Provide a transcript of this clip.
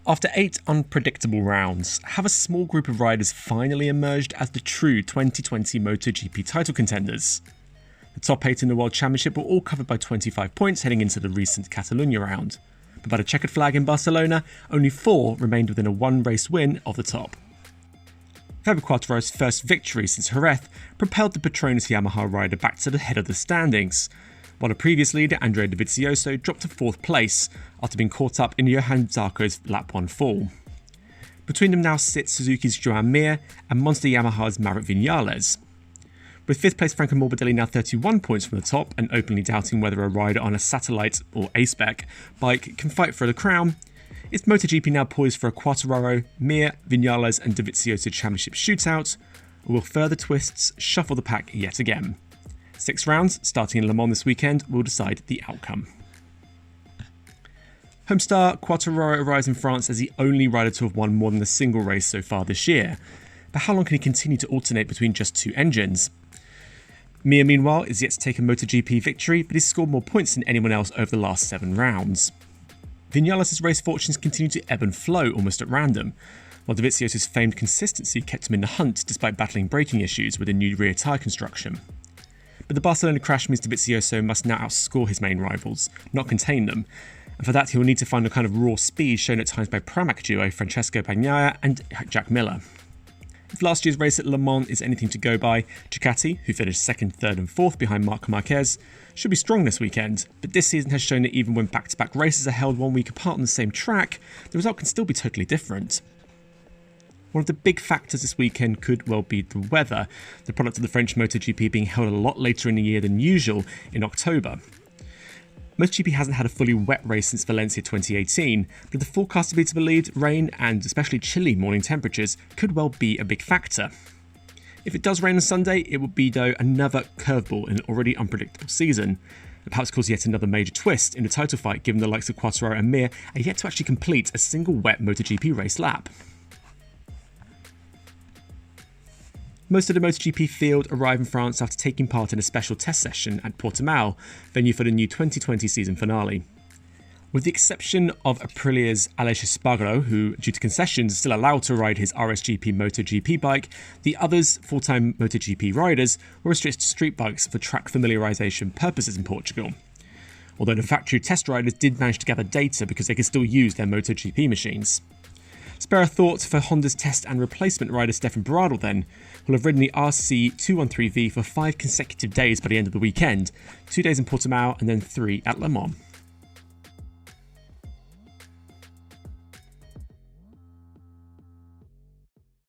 After 8 unpredictable rounds, have a small group of riders finally emerged as the true 2020 MotoGP title contenders? The top 8 in the World Championship were all covered by 25 points heading into the recent Catalan round. But by the checkered flag in Barcelona, only 4 remained within a one-race win of the top. Fabio Quartararo's first victory since Jerez propelled the Petronas Yamaha rider back to the head of the standings, while the previous leader Andrea Dovizioso dropped to 4th place after being caught up in Johan Zarco's lap 1 fall. Between them now sits Suzuki's Joan Mir and Monster Yamaha's Maverick Vinales. With 5th place Franco Morbidelli now 31 points from the top and openly doubting whether a rider on a satellite or A-spec bike can fight for the crown, is MotoGP now poised for a Quartararo, Mir, Vinales and Dovizioso championship shootout, or will further twists shuffle the pack yet again? 6 rounds, starting in Le Mans this weekend, will decide the outcome. Homestar Quartararo arrives in France as the only rider to have won more than a single race so far this year. But how long can he continue to alternate between just 2 engines? Mir, meanwhile, is yet to take a MotoGP victory, but he's scored more points than anyone else over the last 7 rounds. Vinales' race fortunes continue to ebb and flow almost at random, while Dovizioso's famed consistency kept him in the hunt despite battling braking issues with a new rear tyre construction. But the Barcelona crash means Dovizioso must now outscore his main rivals, not contain them, and for that he will need to find the kind of raw speed shown at times by Pramac duo Francesco Bagnaia and Jack Miller. If last year's race at Le Mans is anything to go by, Ducati, who finished 2nd, 3rd and 4th behind Marc Marquez, should be strong this weekend, but this season has shown that even when back-to-back races are held 1 week apart on the same track, the result can still be totally different. One of the big factors this weekend could well be the weather, the product of the French MotoGP being held a lot later in the year than usual in October. MotoGP hasn't had a fully wet race since Valencia 2018, but if the forecast to be believed, rain and especially chilly morning temperatures could well be a big factor. If it does rain on Sunday, it would be though another curveball in an already unpredictable season, and perhaps cause yet another major twist in the title fight given the likes of Quartararo and Mir are yet to actually complete a single wet MotoGP race lap. Most of the MotoGP field arrive in France after taking part in a special test session at Portimao, venue for the new 2020 season finale. With the exception of Aprilia's Aleix Espargaro, who, due to concessions, is still allowed to ride his RSGP MotoGP bike, the others full-time MotoGP riders were restricted to street bikes for track familiarisation purposes in Portugal. Although the factory test riders did manage to gather data because they could still use their MotoGP machines. Spare a thought for Honda's test and replacement rider Stefan Bradl then, who will have ridden the RC213V for 5 consecutive days by the end of the weekend, 2 days in Portimao and then 3 at Le Mans.